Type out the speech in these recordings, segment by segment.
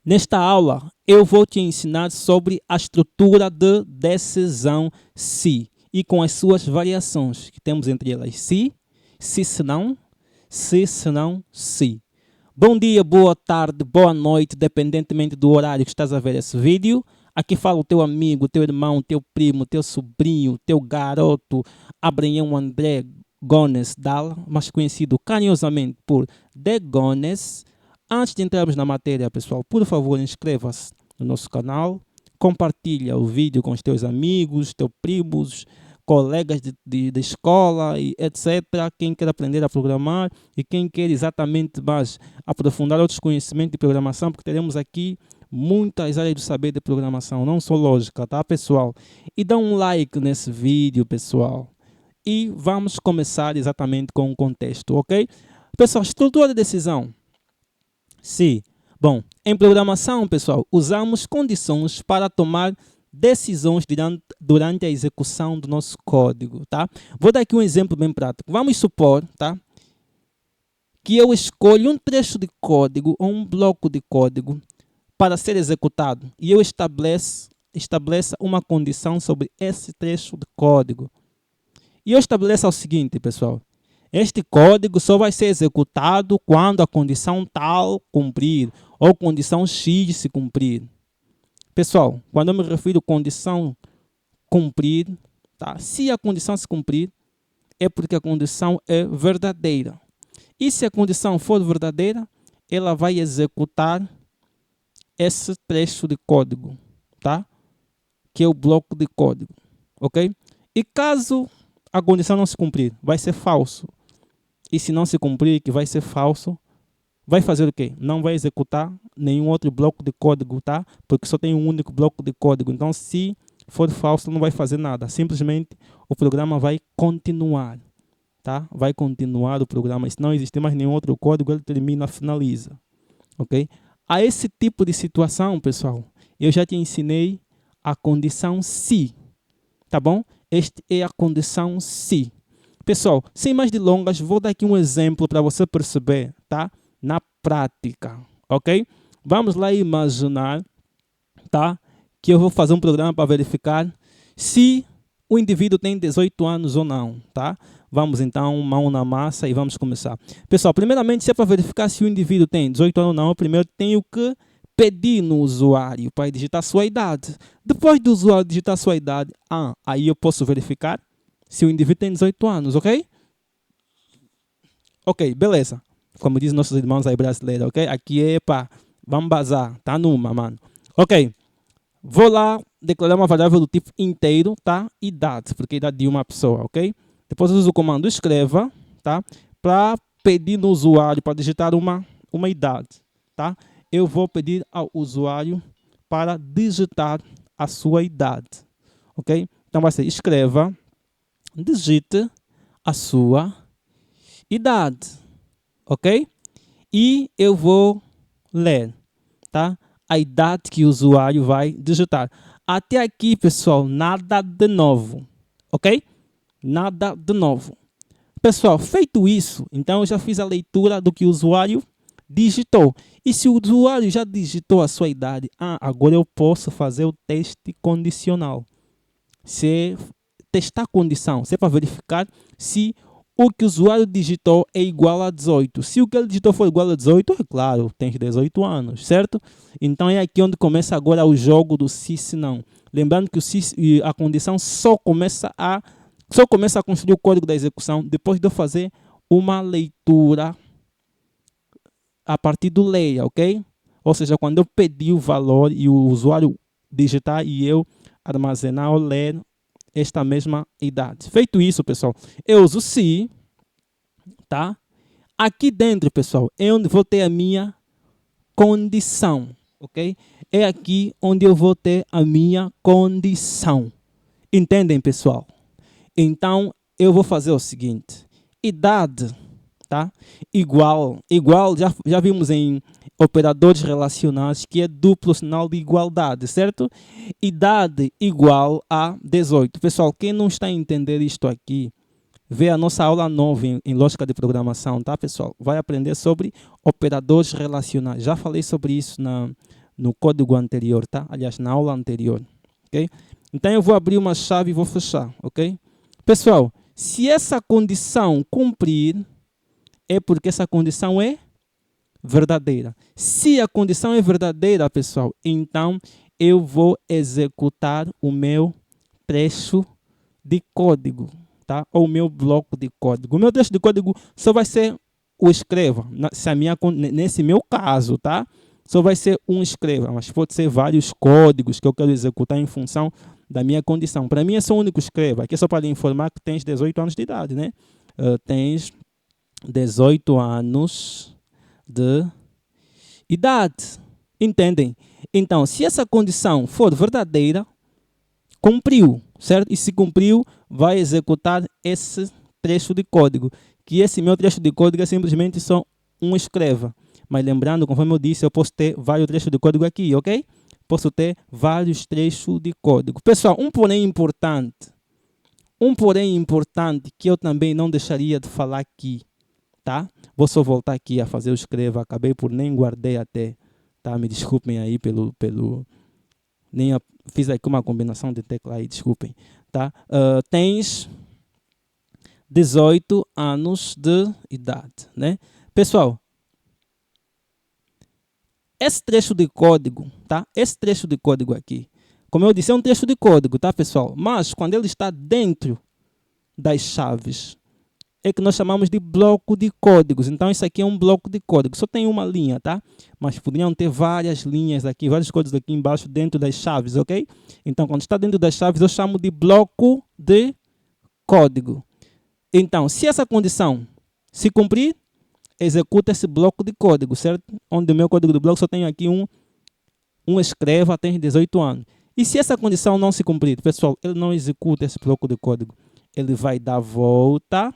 Nesta aula, eu vou te ensinar sobre a estrutura de decisão se e com as suas variações, que temos entre elas se senão, se senão, se. Bom dia, boa tarde, boa noite, dependentemente do horário que estás a ver esse vídeo. Aqui fala o teu amigo, teu irmão, teu primo, teu sobrinho, teu garoto, Abraão André Gones Dal, mais conhecido carinhosamente por The Gones. Antes de entrarmos na matéria, pessoal, por favor, inscreva-se no nosso canal, compartilha o vídeo com os teus amigos, teus primos, colegas de escola, e etc. Quem quer aprender a programar e quem quer exatamente mais aprofundar outros conhecimentos de programação, porque teremos aqui muitas áreas do saber de programação, não só lógica, tá, pessoal? E dá um like nesse vídeo, pessoal. E vamos começar exatamente com o contexto, ok? Pessoal, estrutura de decisão. Se, bom, em programação, pessoal, usamos condições para tomar decisões durante a execução do nosso código, tá? Vou dar aqui um exemplo bem prático. Vamos supor, tá, que eu escolho um trecho de código ou um bloco de código para ser executado e eu estabeleça uma condição sobre esse trecho de código. E eu estabeleço o seguinte, pessoal. Este código só vai ser executado quando a condição tal cumprir ou condição X se cumprir. Pessoal, quando eu me refiro a condição cumprir, tá? Se a condição se cumprir, é porque a condição é verdadeira. E se a condição for verdadeira, ela vai executar esse trecho de código, tá? Que é o bloco de código, ok? E caso a condição não se cumprir, vai ser falso. E se não se cumprir, que vai ser falso, vai fazer o quê? Não vai executar nenhum outro bloco de código, tá? Porque só tem um único bloco de código. Então, se for falso, não vai fazer nada. Simplesmente, o programa vai continuar, tá? Vai continuar o programa. E se não existir mais nenhum outro código, ele termina, finaliza, ok? A esse tipo de situação, pessoal, eu já te ensinei a condição se, tá bom? Esta é a condição se. Pessoal, sem mais delongas, vou dar aqui um exemplo para você perceber, tá? Na prática, ok? Vamos lá imaginar, tá? Que eu vou fazer um programa para verificar se o indivíduo tem 18 anos ou não, tá? Vamos então, mão na massa e vamos começar. Pessoal, primeiramente, se é para verificar se o indivíduo tem 18 anos ou não, eu primeiro tenho que pedir no usuário para digitar sua idade. Depois do usuário digitar sua idade, aí eu posso verificar se o indivíduo tem 18 anos, ok? Ok, beleza. Como dizem nossos irmãos aí brasileiros, ok? Aqui é para vamos bazar, tá numa, mano. Ok, vou lá declarar uma variável do tipo inteiro, tá? Idade, porque é a idade de uma pessoa, ok? Depois eu uso o comando escreva, tá? Para pedir no usuário, para digitar uma idade, tá? Eu vou pedir ao usuário para digitar a sua idade, ok? Então vai ser escreva, digite a sua idade, ok? E eu vou ler, tá? A idade que o usuário vai digitar. Até aqui, pessoal, nada de novo, ok? Nada de novo. Pessoal, feito isso, então eu já fiz a leitura do que o usuário digitou. E se o usuário já digitou a sua idade, agora eu posso fazer o teste condicional. Se testar a condição, se é para verificar se o que o usuário digitou é igual a 18. Se o que ele digitou for igual a 18, é claro, tem 18 anos, certo? Então é aqui onde começa agora o jogo do se se não. Lembrando que a condição só começa a construir o código da execução depois de eu fazer uma leitura a partir do layer, ok? Ou seja, quando eu pedir o valor e o usuário digitar e eu armazenar ou ler esta mesma idade. Feito isso, pessoal, eu uso se, tá? Aqui dentro, pessoal, é onde vou ter a minha condição, ok? É aqui onde eu vou ter a minha condição. Entendem, pessoal? Então, eu vou fazer o seguinte. Idade, tá? Igual, já vimos em operadores relacionais que é duplo sinal de igualdade, certo? Idade igual a 18. Pessoal, quem não está a entender isto aqui, vê a nossa aula 9 em lógica de programação, tá, pessoal? Vai aprender sobre operadores relacionais. Já falei sobre isso no código anterior, tá? Aliás, na aula anterior, ok? Então eu vou abrir uma chave e vou fechar, ok? Pessoal, se essa condição cumprir, é porque essa condição é verdadeira. Se a condição é verdadeira, pessoal, então eu vou executar o meu trecho de código, tá? Ou o meu bloco de código. O meu trecho de código só vai ser o escreva, nesse meu caso, tá? Só vai ser um escreva, mas pode ser vários códigos que eu quero executar em função da minha condição. Para mim é só o único escreva. Aqui é só para lhe informar que tens 18 anos de idade, né? Tens 18 anos de idade. Entendem? Então, se essa condição for verdadeira, cumpriu, certo? E se cumpriu, vai executar esse trecho de código. Que esse meu trecho de código é simplesmente só um escreva. Mas lembrando, conforme eu disse, eu posso ter vários trechos de código aqui, ok? Posso ter vários trechos de código. Pessoal, um porém importante que eu também não deixaria de falar aqui, tá? Vou só voltar aqui a fazer o escreva. Acabei por nem guardei até, tá? Me desculpem aí fiz aqui uma combinação de tecla aí, desculpem, tá? Tens 18 anos de idade, né? Pessoal, esse trecho de código, tá? Esse trecho de código aqui, como eu disse, é um trecho de código, tá, pessoal? Mas quando ele está dentro das chaves, é que nós chamamos de bloco de códigos. Então, isso aqui é um bloco de código. Só tem uma linha, tá? Mas poderiam ter várias linhas aqui, vários códigos aqui embaixo dentro das chaves, ok? Então, quando está dentro das chaves, eu chamo de bloco de código. Então, se essa condição se cumprir, executa esse bloco de código, certo? Onde o meu código do bloco só tem aqui um escreva, tem 18 anos. E se essa condição não se cumprir, pessoal, ele não executa esse bloco de código. Ele vai dar volta,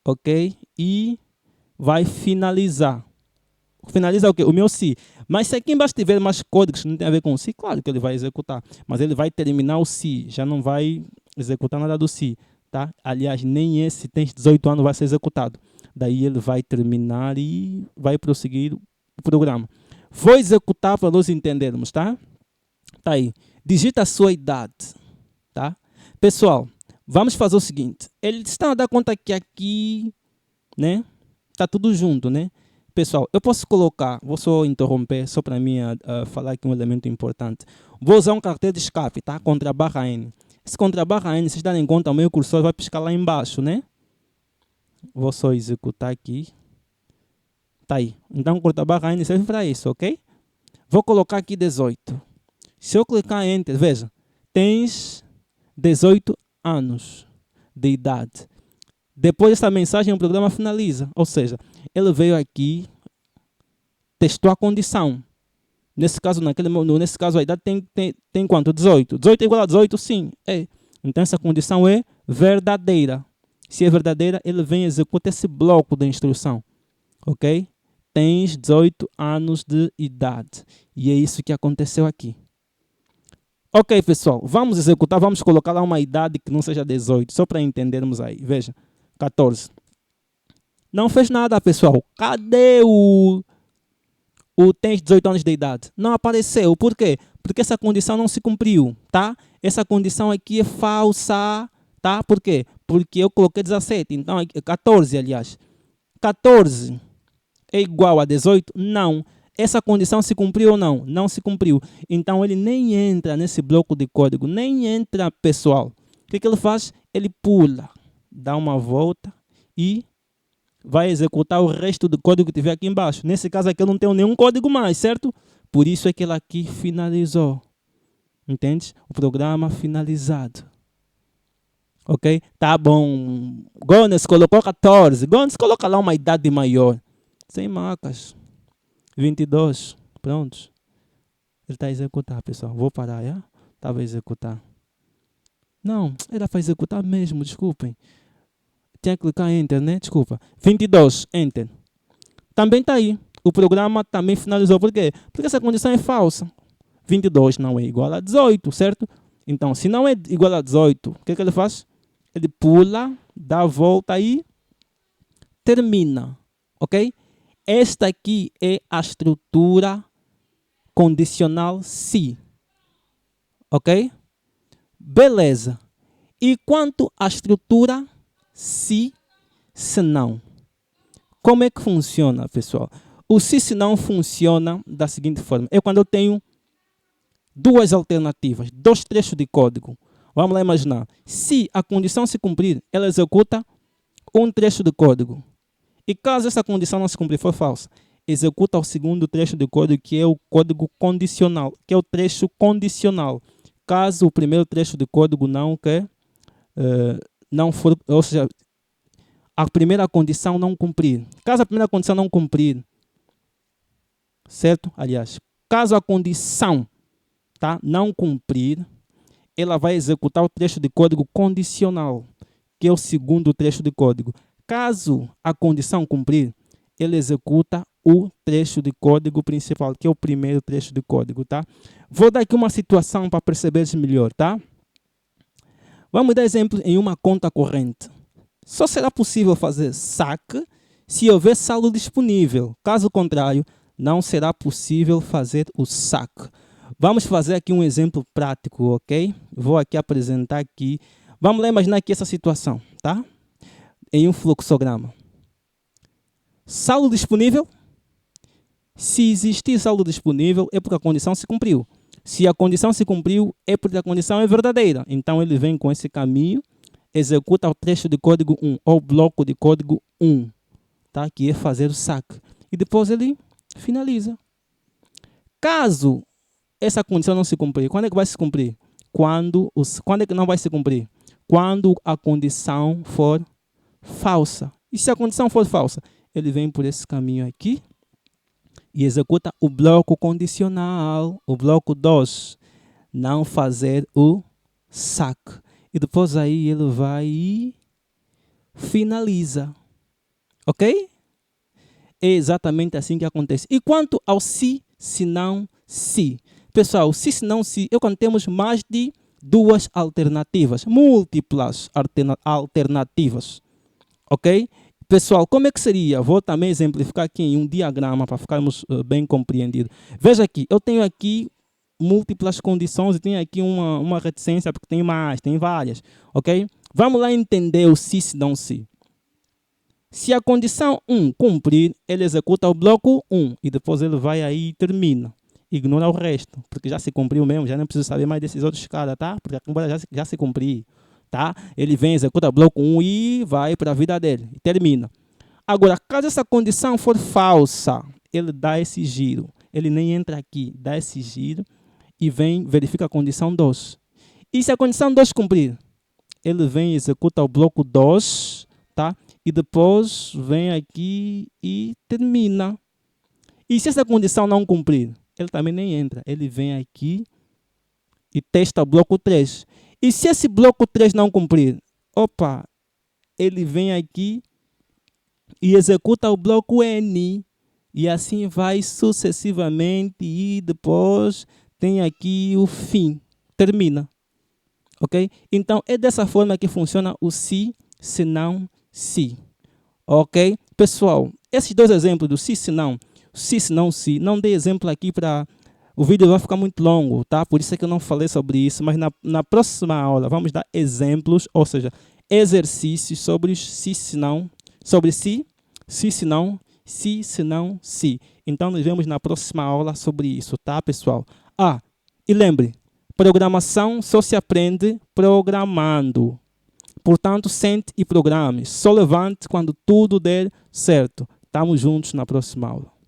ok? E vai finalizar. Finaliza o quê? O meu se. Mas se aqui embaixo tiver mais códigos que não tem a ver com o se, claro que ele vai executar. Mas ele vai terminar o se, já não vai executar nada do se, tá? Aliás, nem esse tem 18 anos vai ser executado. Daí ele vai terminar e vai prosseguir o programa. Vou executar para nós entendermos, tá? Tá aí. Digita a sua idade, tá? Pessoal, vamos fazer o seguinte. Ele está a dar conta que aqui, né? Tá tudo junto, né? Pessoal, eu posso colocar, vou só interromper, só para mim falar aqui um elemento importante. Vou usar um caractere de escape, tá? Contra a barra N. Esse contra a barra N, vocês darem conta, o meu cursor vai piscar lá embaixo, né? Vou só executar aqui. Tá aí. Então, contra a barra N serve para isso, ok? Vou colocar aqui 18. Se eu clicar em Enter, veja, tens 18 anos de idade. Depois dessa mensagem, o programa finaliza. Ou seja, ele veio aqui, testou a condição. Nesse caso, a idade tem quanto? 18. 18 é igual a 18? Sim. É. Então, essa condição é verdadeira. Se é verdadeira, ele vem e executa esse bloco da instrução. Ok? Tens 18 anos de idade. E é isso que aconteceu aqui. Ok, pessoal. Vamos executar. Vamos colocar lá uma idade que não seja 18. Só para entendermos aí. Veja. 14. Não fez nada, pessoal. Cadê o tens 18 anos de idade? Não apareceu. Por quê? Porque essa condição não se cumpriu, tá? Essa condição aqui é falsa, tá? Por quê? Porque eu coloquei 17. Então, 14, aliás. 14 é igual a 18? Não. Essa condição se cumpriu ou não? Não se cumpriu. Então, ele nem entra nesse bloco de código. Nem entra, pessoal. O que ele faz? Ele pula. Dá uma volta e vai executar o resto do código que tiver aqui embaixo. Nesse caso aqui eu não tenho nenhum código mais, certo? Por isso é que ele aqui finalizou. Entende? O programa finalizado. Ok? Tá bom. Gones colocou 14. Gones coloca lá uma idade maior. Sem marcas. 22. Pronto. Ele está a executar, pessoal. Vou parar, já? Estava a executar. Não, era para executar mesmo, desculpem. Tinha que clicar em Enter, né? Desculpa. 22, Enter. Também está aí. O programa também finalizou. Por quê? Porque essa condição é falsa. 22 não é igual a 18, certo? Então, se não é igual a 18, o que ele faz? Ele pula, dá a volta e termina. Ok? Esta aqui é a estrutura condicional se. Ok? Beleza. E quanto à estrutura se, se não? Como é que funciona, pessoal? O se não funciona da seguinte forma. É quando eu tenho duas alternativas, dois trechos de código. Vamos lá imaginar. Se a condição se cumprir, ela executa um trecho de código. E caso essa condição não se cumprir, for falsa, executa o segundo trecho de código, que é o código condicional, que é o trecho condicional. Caso o primeiro trecho de código não for, ou seja, a primeira condição não cumprir. Caso a primeira condição não cumprir, certo? Aliás, caso a condição não cumprir, ela vai executar o trecho de código condicional, que é o segundo trecho de código. Caso a condição cumprir, ele executa o trecho de código principal, que é o primeiro trecho de código, tá? Vou dar aqui uma situação para perceberes melhor, tá? Vamos dar exemplo em uma conta corrente. Só será possível fazer saque se houver saldo disponível. Caso contrário, não será possível fazer o saque. Vamos fazer aqui um exemplo prático, ok? Vou aqui apresentar aqui. Vamos lá imaginar aqui essa situação, tá? Em um fluxograma. Saldo disponível. Se existir saldo disponível, é porque a condição se cumpriu. Se a condição se cumpriu, é porque a condição é verdadeira. Então, ele vem com esse caminho, executa o trecho de código 1, ou o bloco de código 1, tá? Que é fazer o saque. E depois ele finaliza. Caso essa condição não se cumprir, quando é que vai se cumprir? Quando é que não vai se cumprir? Quando a condição for falsa. E se a condição for falsa, ele vem por esse caminho aqui e executa o bloco condicional, o bloco 2, não fazer o saque. E depois aí ele vai e finaliza. Ok? É exatamente assim que acontece. E quanto ao se não, se. Pessoal, se não, se, é quando temos mais de duas alternativas, múltiplas alternativas. Ok? Pessoal, como é que seria? Vou também exemplificar aqui em um diagrama para ficarmos bem compreendidos. Veja aqui, eu tenho aqui múltiplas condições e tenho aqui uma reticência porque tem mais, tem várias. Ok? Vamos lá entender o se não, se. Se a condição 1 cumprir, ele executa o bloco 1 e depois ele vai aí e termina. Ignora o resto, porque já se cumpriu mesmo, já não preciso saber mais desses outros caras, tá? Porque já se cumpriu, tá? Ele vem, executa o bloco 1 e vai para a vida dele, e termina. Agora, caso essa condição for falsa, ele dá esse giro. Ele nem entra aqui, dá esse giro e vem, verifica a condição 2. E se a condição 2 cumprir, ele vem, executa o bloco 2, tá? E depois vem aqui e termina. E se essa condição não cumprir, ele também nem entra. Ele vem aqui e testa o bloco 3. E se esse bloco 3 não cumprir, ele vem aqui e executa o bloco N. E assim vai sucessivamente e depois tem aqui o fim. Termina. Ok? Então, é dessa forma que funciona o se não, se. Ok? Pessoal, esses dois exemplos do se não, se, não dei exemplo aqui para... O vídeo vai ficar muito longo, tá? Por isso é que eu não falei sobre isso, mas na próxima aula vamos dar exemplos, ou seja, exercícios sobre se não, sobre se não, se. Então, nos vemos na próxima aula sobre isso, tá, pessoal? E lembre, programação só se aprende programando. Portanto, sente e programe. Só levante quando tudo der certo. Estamos juntos na próxima aula.